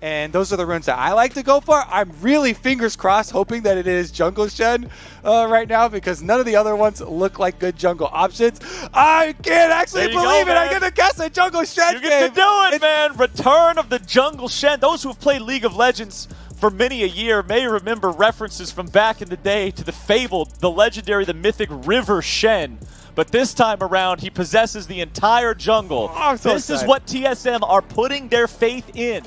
and those are the runes that I like to go for. I'm really fingers crossed hoping that it is Jungle Shen right now, because none of the other ones look like good jungle options. I can't actually believe it. I get to guess a Jungle Shen You get to do it, man. Return of the Jungle Shen. Those who have played League of Legends for many a year may remember references from back in the day to the fabled, the legendary, the mythic River Shen. But this time around, he possesses the entire jungle. Oh, so this is what TSM are putting their faith in.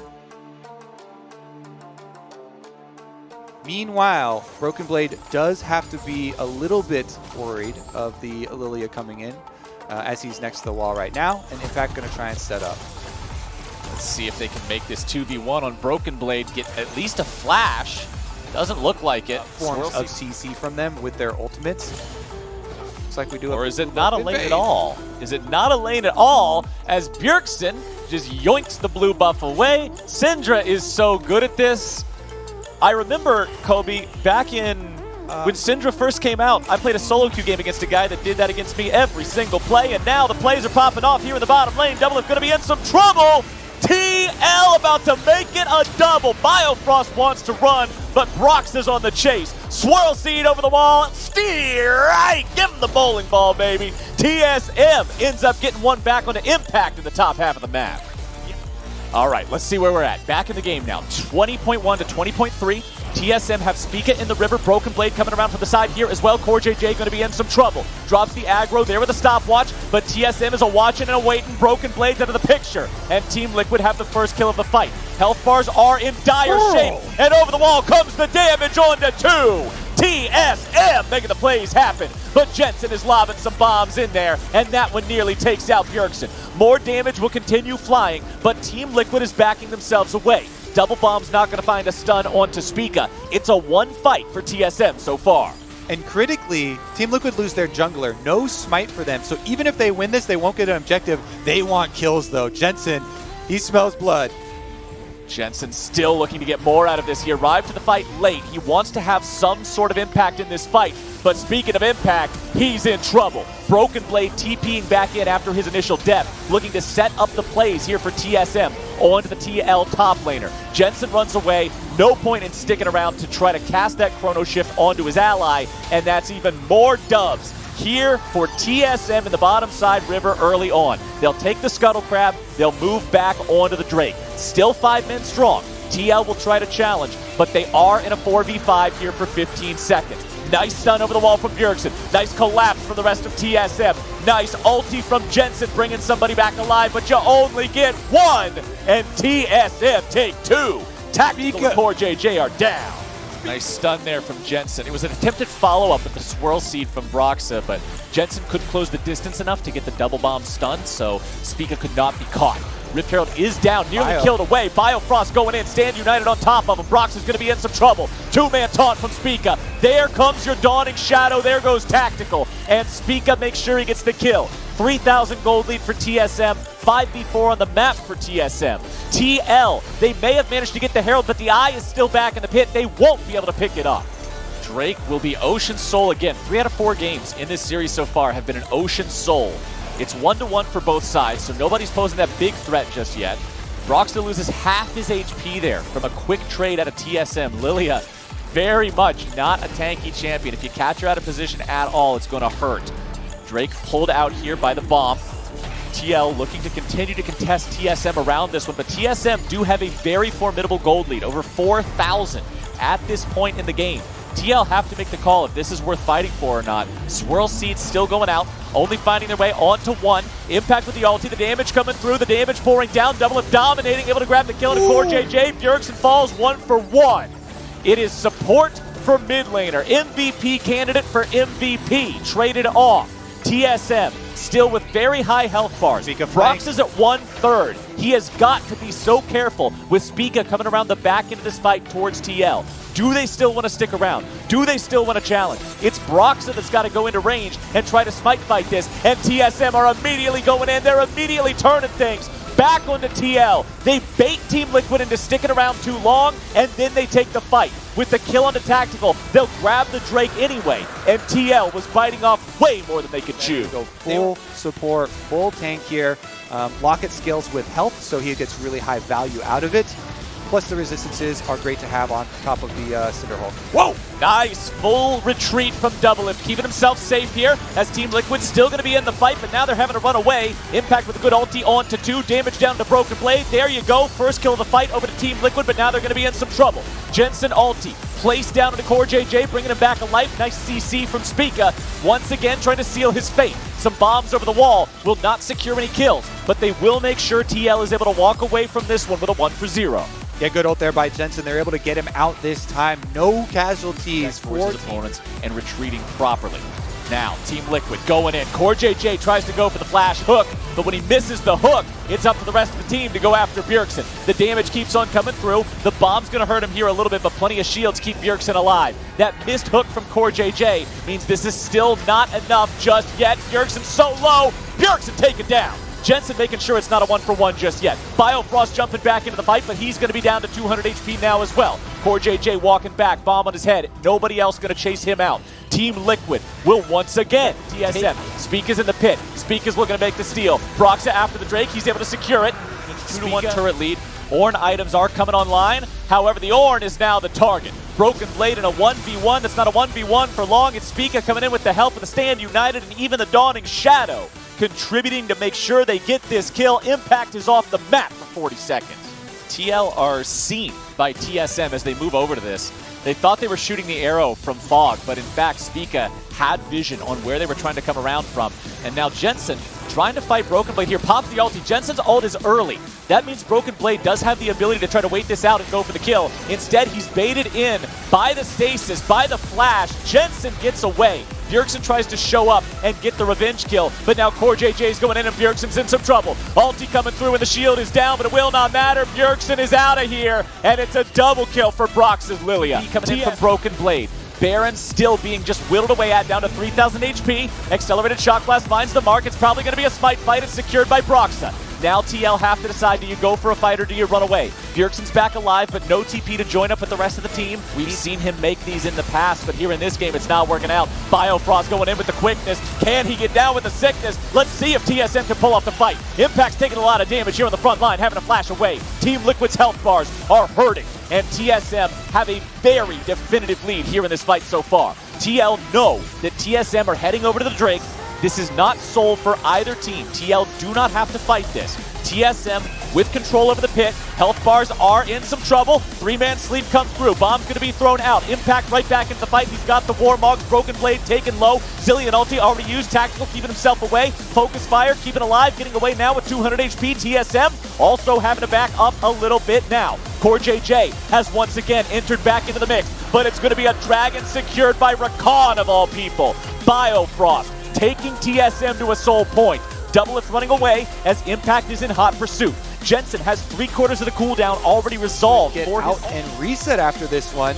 Meanwhile, Broken Blade does have to be a little bit worried of the Lilia coming in, as he's next to the wall right now, and in fact going to try and set up. Let's see if they can make this 2v1 on Broken Blade, get at least a flash. Doesn't look like it. Forms of CC from them with their ultimates. Looks like we do. Or is it not a lane at all? Is it not a lane at all as Bjergsen just yoinks the blue buff away? Syndra is so good at this. I remember, Kobe, back in when Syndra first came out, I played a solo queue game against a guy that did that against me every single play, and now the plays are popping off here in the bottom lane. Double is going to be in some trouble. TL about to make it a double. Biofrost wants to run, but Brox is on the chase. Swirl Seed over the wall. Steer right. Give him the bowling ball, baby. TSM ends up getting one back on the impact in the top half of the map. All right, let's see where we're at. Back in the game now. 20.1 to 20.3. TSM have Spica in the river. Broken Blade coming around from the side here as well. Core JJ going to be in some trouble. Drops the aggro there with a stopwatch, but TSM is a watching and a waiting. Broken Blade's out of the picture, and Team Liquid have the first kill of the fight. Health bars are in dire shape, and over the wall comes the damage on to 2. TSM making the plays happen, but Jensen is lobbing some bombs in there, and that one nearly takes out Bjergsen. More damage will continue flying, but Team Liquid is backing themselves away. Double bomb's not going to find a stun onto Spica. It's a one fight for TSM so far. And critically, Team Liquid lose their jungler. No smite for them, so even if they win this, they won't get an objective. They want kills, though. Jensen, he smells blood. Jensen still looking to get more out of this. He arrived to the fight late. He wants to have some sort of impact in this fight. But speaking of impact, he's in trouble. Broken Blade TPing back in after his initial death, looking to set up the plays here for TSM onto the TL top laner. Jensen runs away. No point in sticking around to try to cast that Chrono Shift onto his ally, and that's even more dubs here for TSM in the bottom side river early on. They'll take the Scuttle Crab, they'll move back onto the Drake. Still 5 men strong. TL will try to challenge, but they are in a 4v5 here for 15 seconds. Nice stun over the wall from Bjergsen. Nice collapse from the rest of TSM. Nice ulti from Jensen, bringing somebody back alive, but you only get one, and TSM take 2. Tactical Core JJ are down. Nice stun there from Jensen. It was an attempted follow-up with the Swirl Seed from Broxa, but Jensen couldn't close the distance enough to get the double bomb stun, so Spica could not be caught. Rift Herald is down, nearly killed away. Biofrost going in, Stand United on top of him. Brox is going to be in some trouble. Two-man taunt from Spica. There comes your Dawning Shadow. There goes Tactical. And Spica makes sure he gets the kill. 3,000 gold lead for TSM. 5v4 on the map for TSM. TL, they may have managed to get the Herald, but the Eye is still back in the pit. They won't be able to pick it up. Drake will be Ocean Soul again. 3 out of 4 games in this series so far have been an Ocean Soul. It's 1-1 for both sides, so nobody's posing that big threat just yet. Broxton loses half his HP there from a quick trade out of TSM. Lilia, very much not a tanky champion. If you catch her out of position at all, it's going to hurt. Drake pulled out here by the bomb. TL looking to continue to contest TSM around this one, but TSM do have a very formidable gold lead, over 4,000 at this point in the game. TL have to make the call if this is worth fighting for or not. Swirl Seed still going out, only finding their way onto 1. Impact with the ulti, the damage coming through, the damage pouring down, Double F dominating, able to grab the kill, and Core JJ. Bjergsen falls 1 for 1. It is support for mid laner, MVP candidate for MVP, traded off. TSM still with very high health bars. Brox is at 1/3. He has got to be so careful with Spica coming around the back end of this fight towards TL. Do they still want to stick around? Do they still want to challenge? It's Broxa that's got to go into range and try to smite fight this, and TSM are immediately going in. They're immediately turning things back onto TL. They bait Team Liquid into sticking around too long, and then they take the fight. With the kill on the Tactical, they'll grab the Drake anyway, and TL was biting off way more than they could chew. Go full support, full tank here. Locket scales with health, so he gets really high value out of it. Plus the resistances are great to have on top of the Cinderhulk. Whoa! Nice full retreat from Doublelift, keeping himself safe here as Team Liquid's still going to be in the fight, but now they're having to run away. Impact with a good ulti on to 2, damage down to Broken Blade. There you go, first kill of the fight over to Team Liquid, but now they're going to be in some trouble. Jensen ulti, placed down into Core JJ, bringing him back alive. Nice CC from Spica, once again trying to seal his fate. Some bombs over the wall will not secure any kills, but they will make sure TL is able to walk away from this one with a 1-for-0. Yeah, good ult there by Jensen. They're able to get him out this time. No casualties for his opponents and retreating properly. Now, Team Liquid going in. Core JJ tries to go for the flash hook, but when he misses the hook, it's up to the rest of the team to go after Bjergsen. The damage keeps on coming through. The bomb's going to hurt him here a little bit, but plenty of shields keep Bjergsen alive. That missed hook from Core JJ means this is still not enough just yet. Bjergsen so low. Bjergsen taken down. Jensen making sure it's not a 1-for-1 just yet. Biofrost jumping back into the fight, but he's going to be down to 200 HP now as well. Core JJ walking back, bomb on his head. Nobody else going to chase him out. Team Liquid will once again TSM. Spica's in the pit. Spica's looking to make the steal. Broxa after the Drake. He's able to secure it. 2-1 turret lead. Ornn items are coming online. However, the Ornn is now the target. Broken Blade in a 1v1. That's not a 1v1 for long. It's Spica coming in with the help of the Stand United and even the Dawning Shadow, contributing to make sure they get this kill. Impact is off the map for 40 seconds. TL are seen by TSM as they move over to this. They thought they were shooting the arrow from Fog, but in fact, Spica had vision on where they were trying to come around from. And now Jensen trying to fight Broken Blade here. Pops the ulti. Jensen's ult is early. That means Broken Blade does have the ability to try to wait this out and go for the kill. Instead, he's baited in by the stasis, by the flash. Jensen gets away. Bjergsen tries to show up and get the revenge kill, but now Core JJ is going in and Bjergsen's in some trouble. Ulti coming through and the shield is down, but it will not matter. Bjergsen is out of here, and it's a double kill for Brox's Lilia. Coming in from Broken Blade. Baron still being just whittled away at, down to 3,000 HP. Accelerated Shock Blast finds the mark. It's probably going to be a smite fight. It's secured by Broxa. Now TL have to decide, do you go for a fight or do you run away? Bjergsen's back alive, but no TP to join up with the rest of the team. We've seen him make these in the past, but here in this game, it's not working out. Biofrost going in with the quickness. Can he get down with the sickness? Let's see if TSM can pull off the fight. Impact's taking a lot of damage here on the front line, having to flash away. Team Liquid's health bars are hurting, and TSM have a very definitive lead here in this fight so far. TL know that TSM are heading over to the Drake. This is not soul for either team. TL do not have to fight this. TSM with control over the pit. Health bars are in some trouble. 3-man sleep comes through. Bomb's going to be thrown out. Impact right back into the fight. He's got the Warmog's Broken Blade taken low. Zillion ulti already used. Tactical keeping himself away. Focus fire keeping alive. Getting away now with 200 HP. TSM also having to back up a little bit now. Core JJ has once again entered back into the mix, but it's going to be a dragon secured by Rakan of all people. Biofrost taking TSM to a soul point. Doublelift running away as Impact is in hot pursuit. Jensen has 3/4 of the cooldown already resolved. Get out and reset after this one.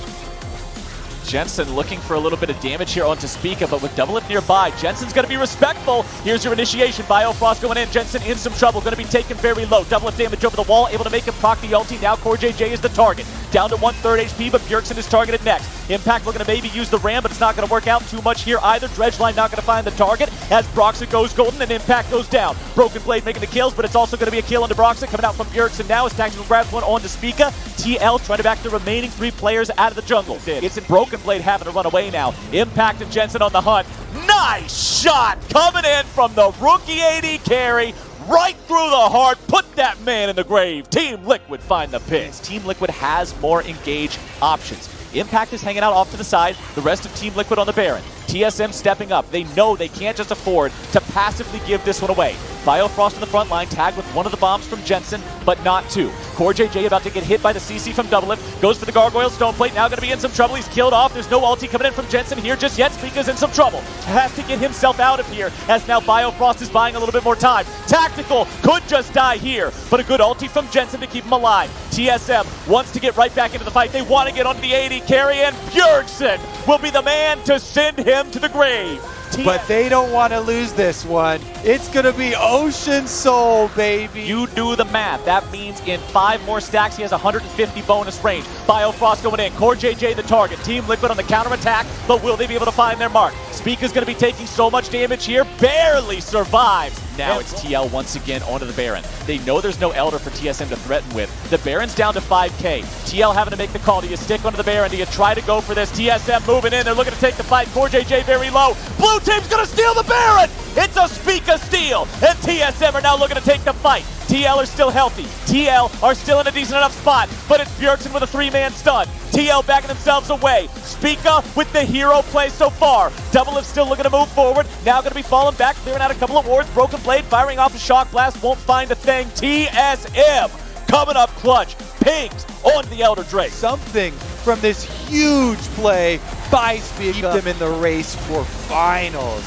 Jensen looking for a little bit of damage here onto Spica, but with Doublelift nearby, Jensen's going to be respectful. Here's your initiation. Biofrost going in. Jensen in some trouble. Going to be taken very low. Doublelift damage over the wall. Able to make him proc the ulti. Now Core JJ is the target. Down to 1/3 HP, but Bjergsen is targeted next. Impact looking to maybe use the ram, but it's not going to work out too much here either. Dredgeline not going to find the target as Broxa goes golden and Impact goes down. Broken Blade making the kills, but it's also going to be a kill onto Broxa. Coming out from Bjergsen now as Tactical grabs one onto Spica. TL trying to back the remaining 3 players out of the jungle. It's in Broken Blade having to run away now. Impact and Jensen on the hunt. Nice shot coming in from the rookie AD carry. Right through the heart, put that man in the grave. Team Liquid find the pins. Team Liquid has more engage options. Impact is hanging out off to the side. The rest of Team Liquid on the Baron. TSM stepping up. They know they can't just afford to passively give this one away. Biofrost in the front line, tagged with one of the bombs from Jensen, but not 2. Core JJ about to get hit by the CC from Doublelift. Goes for the Gargoyle Stone Plate. Now going to be in some trouble. He's killed off. There's no ulti coming in from Jensen here just yet. Spica's in some trouble. Has to get himself out of here as now Biofrost is buying a little bit more time. Tactical could just die here, but a good ulti from Jensen to keep him alive. TSM wants to get right back into the fight. They want to get onto the AD carry, and Bjergsen will be the man to send him to the grave. But they don't want to lose this one. It's going to be Ocean Soul, baby. You do the math. That means in 5 more stacks, he has 150 bonus range. Biofrost going in. Core JJ the target. Team Liquid on the counterattack, but will they be able to find their mark? Spica's going to be taking so much damage here. Barely survives Now it's TL once again onto the Baron. They know there's no Elder for TSM to threaten with. The Baron's down to 5k. TL having to make the call. Do you stick onto the Baron? Do you try to go for this? TSM moving in. They're looking to take the fight. CoreJJ very low. Blue team's going to steal the Baron. It's a Spica steal. And TSM are now looking to take the fight. TL are still healthy. TL are still in a decent enough spot. But it's Bjergsen with a 3-man stun. TL backing themselves away. Spica with the hero play so far. Doublelift still looking to move forward. Now going to be falling back, clearing out a couple of wards. Broken Blade firing off a shock blast. Won't find a thing. TSM coming up clutch. Pings on the Elder Drake. Something from this huge play by Spica. Keep them in the race for finals.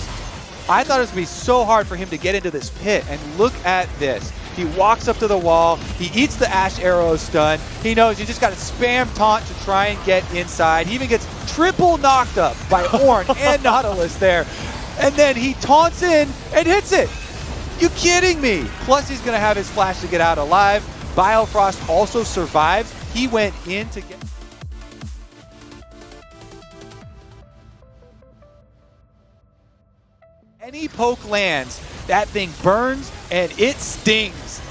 I thought it was going to be so hard for him to get into this pit. And look at this. He walks up to the wall, he eats the Ash Arrow stun, he knows you just got to spam taunt to try and get inside. He even gets triple knocked up by Ornn and Nautilus there. And then he taunts in and hits it. You kidding me? Plus he's going to have his flash to get out alive. Biofrost also survives. He went in to get... Any poke lands, that thing burns and it stings.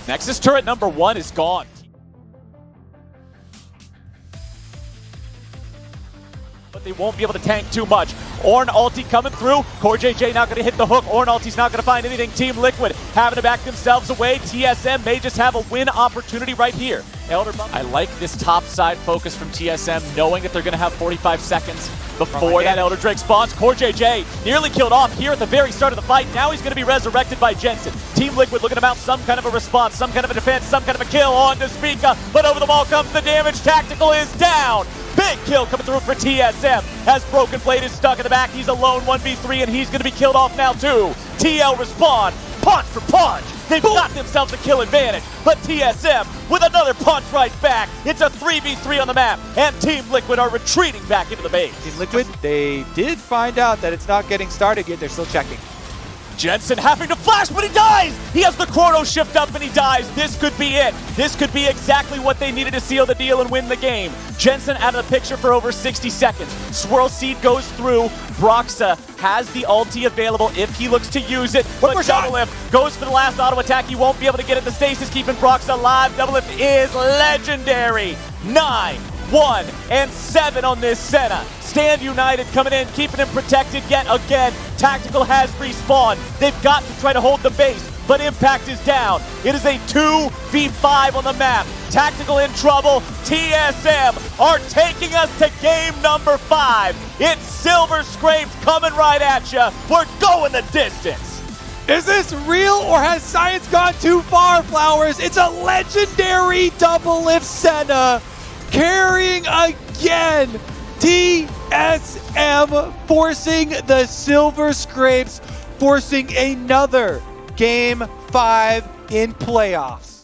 Nexus turret number 1 is gone. But they won't be able to tank too much. Ornn ulti coming through. CoreJJ not going to hit the hook. Ornn ulti's not going to find anything. Team Liquid having to back themselves away. TSM may just have a win opportunity right here. Elder Bump. I like this top side focus from TSM, knowing that they're going to have 45 seconds before that Elder Drake spawns. CoreJJ nearly killed off here at the very start of the fight. Now he's going to be resurrected by Jensen. Team Liquid looking to mount some kind of a response, some kind of a defense, some kind of a kill on to Spica. But over the wall comes the damage. Tactical is down. Big kill coming through for TSM as Broken Blade is stuck in the back. He's alone 1v3 and he's going to be killed off now too. TL respond, punch for punch. They've got themselves a kill advantage, but TSM with another punch right back. It's a 3v3 on the map, and Team Liquid are retreating back into the base. Team Liquid, they did find out that it's not getting started yet. They're still checking. Jensen having to flash, but he dies! He has the chrono shift up and he dies. This could be it. This could be exactly what they needed to seal the deal and win the game. Jensen out of the picture for over 60 seconds. Swirl Seed goes through. Broxa has the ulti available if he looks to use it. But Doublelift goes for the last auto attack. He won't be able to get it. The stasis keeping Broxa alive. Doublelift is legendary. 9, 1, and 7 on this Senna. Stand United coming in, keeping him protected yet again. Tactical has respawned. They've got to try to hold the base, but Impact is down. It is a 2v5 on the map. Tactical in trouble. TSM are taking us to game number 5. It's Silver Scrapes coming right at you. We're going the distance. Is this real or has science gone too far, Flowers? It's a legendary Doublelift Senna carrying again. TSM forcing the Silver Scrapes, forcing another Game 5 in playoffs.